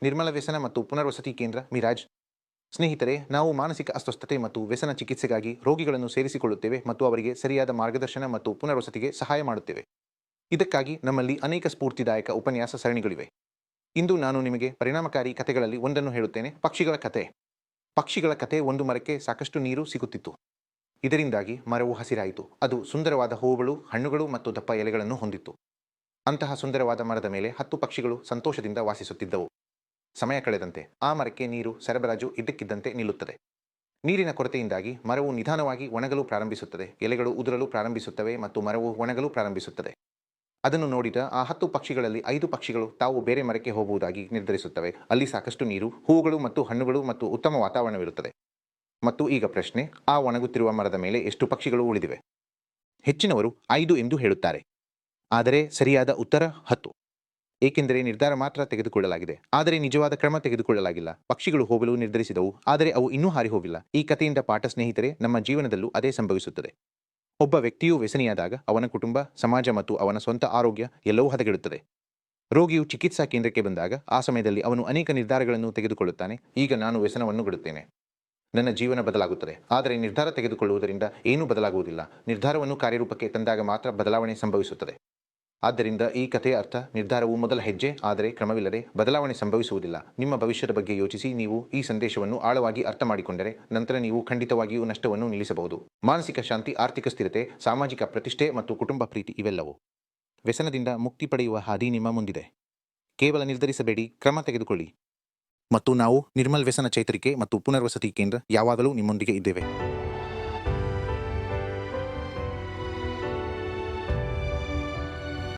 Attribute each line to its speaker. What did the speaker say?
Speaker 1: ನಿರ್ಮಲ ವ್ಯಸನ ಮತ್ತು ಪುನರ್ವಸತಿ ಕೇಂದ್ರ ಮಿರಾಜ್. ಸ್ನೇಹಿತರೆ, ನಾವು ಮಾನಸಿಕ ಅಸ್ವಸ್ಥತೆ ಮತ್ತು ವ್ಯಸನ ಚಿಕಿತ್ಸೆಗಾಗಿ ರೋಗಿಗಳನ್ನು ಸೇರಿಸಿಕೊಳ್ಳುತ್ತೇವೆ ಮತ್ತು ಅವರಿಗೆ ಸರಿಯಾದ ಮಾರ್ಗದರ್ಶನ ಮತ್ತು ಪುನರ್ವಸತಿಗೆ ಸಹಾಯ ಮಾಡುತ್ತೇವೆ. ಇದಕ್ಕಾಗಿ ನಮ್ಮಲ್ಲಿ ಅನೇಕ ಸ್ಫೂರ್ತಿದಾಯಕ ಉಪನ್ಯಾಸ ಸರಣಿಗಳಿವೆ. ಇಂದು ನಾನು ನಿಮಗೆ ಪರಿಣಾಮಕಾರಿ ಕಥೆಗಳಲ್ಲಿ ಒಂದನ್ನು ಹೇಳುತ್ತೇನೆ. ಪಕ್ಷಿಗಳ ಕಥೆ. ಪಕ್ಷಿಗಳ ಕಥೆ. ಒಂದು ಮರಕ್ಕೆ ಸಾಕಷ್ಟು ನೀರು ಸಿಗುತ್ತಿತ್ತು. ಇದರಿಂದಾಗಿ ಮರವು ಹಸಿರಾಯಿತು. ಅದು ಸುಂದರವಾದ ಹೂವುಗಳು, ಹಣ್ಣುಗಳು ಮತ್ತು ದಪ್ಪ ಎಲೆಗಳನ್ನು ಹೊಂದಿತ್ತು. ಅಂತಹ ಸುಂದರವಾದ ಮರದ ಮೇಲೆ 10 ಪಕ್ಷಿಗಳು ಸಂತೋಷದಿಂದ ವಾಸಿಸುತ್ತಿದ್ದವು. ಸಮಯ ಕಳೆದಂತೆ ಆ ಮರಕ್ಕೆ ನೀರು ಸರಬರಾಜು ಇದ್ದಕ್ಕಿದ್ದಂತೆ ನಿಲ್ಲುತ್ತದೆ. ನೀರಿನ ಕೊರತೆಯಿಂದಾಗಿ ಮರವು ನಿಧಾನವಾಗಿ ಒಣಗಲು ಪ್ರಾರಂಭಿಸುತ್ತದೆ. ಎಲೆಗಳು ಉದುರಲು ಪ್ರಾರಂಭಿಸುತ್ತವೆ ಮತ್ತು ಮರವು ಒಣಗಲು ಪ್ರಾರಂಭಿಸುತ್ತದೆ. ಅದನ್ನು ನೋಡಿದ ಆ 10 ಪಕ್ಷಿಗಳಲ್ಲಿ 5 ಪಕ್ಷಿಗಳು ತಾವು ಬೇರೆ ಮರಕ್ಕೆ ಹೋಗುವುದಾಗಿ ನಿರ್ಧರಿಸುತ್ತವೆ. ಅಲ್ಲಿ ಸಾಕಷ್ಟು ನೀರು, ಹೂವುಗಳು ಮತ್ತು ಹಣ್ಣುಗಳು ಮತ್ತು ಉತ್ತಮ ವಾತಾವರಣವಿರುತ್ತದೆ. ಮತ್ತು ಈಗ ಪ್ರಶ್ನೆ, ಆ ಒಣಗುತ್ತಿರುವ ಮರದ ಮೇಲೆ ಎಷ್ಟು ಪಕ್ಷಿಗಳು ಉಳಿದಿವೆ? ಹೆಚ್ಚಿನವರು 5 ಎಂದು ಹೇಳುತ್ತಾರೆ. ಆದರೆ ಸರಿಯಾದ ಉತ್ತರ 10. ಏಕೆಂದರೆ ನಿರ್ಧಾರ ಮಾತ್ರ ತೆಗೆದುಕೊಳ್ಳಲಾಗಿದೆ, ಆದರೆ ನಿಜವಾದ ಕ್ರಮ ತೆಗೆದುಕೊಳ್ಳಲಾಗಿಲ್ಲ. ಪಕ್ಷಿಗಳು ಹೋಗಲು ನಿರ್ಧರಿಸಿದವು, ಆದರೆ ಅವು ಇನ್ನೂ ಹಾರಿ ಹೋಗಿಲ್ಲ. ಈ ಕಥೆಯಿಂದ ಪಾಠ ಸ್ನೇಹಿತರೆ, ನಮ್ಮ ಜೀವನದಲ್ಲೂ ಅದೇ ಸಂಭವಿಸುತ್ತದೆ. ಒಬ್ಬ ವ್ಯಕ್ತಿಯು ವ್ಯಸನಿಯಾದಾಗ ಅವನ ಕುಟುಂಬ, ಸಮಾಜ ಮತ್ತು ಅವನ ಸ್ವಂತ ಆರೋಗ್ಯ ಎಲ್ಲವೂ ಹದಗೆಡುತ್ತದೆ. ರೋಗಿಯು ಚಿಕಿತ್ಸಾ ಕೇಂದ್ರಕ್ಕೆ ಬಂದಾಗ ಆ ಸಮಯದಲ್ಲಿ ಅವನು ಅನೇಕ ನಿರ್ಧಾರಗಳನ್ನು ತೆಗೆದುಕೊಳ್ಳುತ್ತಾನೆ. ಈಗ ನಾನು ವ್ಯಸನವನ್ನು ಬಿಡುತ್ತೇನೆ, ನನ್ನ ಜೀವನ ಬದಲಾಗುತ್ತದೆ. ಆದರೆ ನಿರ್ಧಾರ ತೆಗೆದುಕೊಳ್ಳುವುದರಿಂದ ಏನೂ ಬದಲಾಗುವುದಿಲ್ಲ. ನಿರ್ಧಾರವನ್ನು ಕಾರ್ಯರೂಪಕ್ಕೆ ತಂದಾಗ ಮಾತ್ರ ಬದಲಾವಣೆ ಸಂಭವಿಸುತ್ತದೆ. ಆದ್ದರಿಂದ ಈ ಕಥೆಯ ಅರ್ಥ, ನಿರ್ಧಾರವು ಮೊದಲ ಹೆಜ್ಜೆ, ಆದರೆ ಕ್ರಮವಿಲ್ಲದೆ ಬದಲಾವಣೆ ಸಂಭವಿಸುವುದಿಲ್ಲ. ನಿಮ್ಮ ಭವಿಷ್ಯದ ಬಗ್ಗೆ ಯೋಚಿಸಿ. ನೀವು ಈ ಸಂದೇಶವನ್ನು ಆಳವಾಗಿ ಅರ್ಥ ಮಾಡಿಕೊಂಡರೆ ನಂತರ ನೀವು ಖಂಡಿತವಾಗಿಯೂ ನಷ್ಟವನ್ನು ನಿಲ್ಲಿಸಬಹುದು. ಮಾನಸಿಕ ಶಾಂತಿ, ಆರ್ಥಿಕ ಸ್ಥಿರತೆ, ಸಾಮಾಜಿಕ ಪ್ರತಿಷ್ಠೆ ಮತ್ತು ಕುಟುಂಬ ಪ್ರೀತಿ ಇವೆಲ್ಲವೂ. ವ್ಯಸನದಿಂದ ಮುಕ್ತಿ ಪಡೆಯುವ ಹಾದಿ ನಿಮ್ಮ ಮುಂದಿದೆ. ಕೇವಲ ನಿರ್ಧರಿಸಬೇಡಿ, ಕ್ರಮ ತೆಗೆದುಕೊಳ್ಳಿ. ಮತ್ತು ನಾವು ನಿರ್ಮಲ್ ವ್ಯಸನ ಚೇತರಿಕೆ ಮತ್ತು ಪುನರ್ವಸತಿ ಕೇಂದ್ರ ಯಾವಾಗಲೂ ನಿಮ್ಮೊಂದಿಗೆ ಇದ್ದೇವೆ.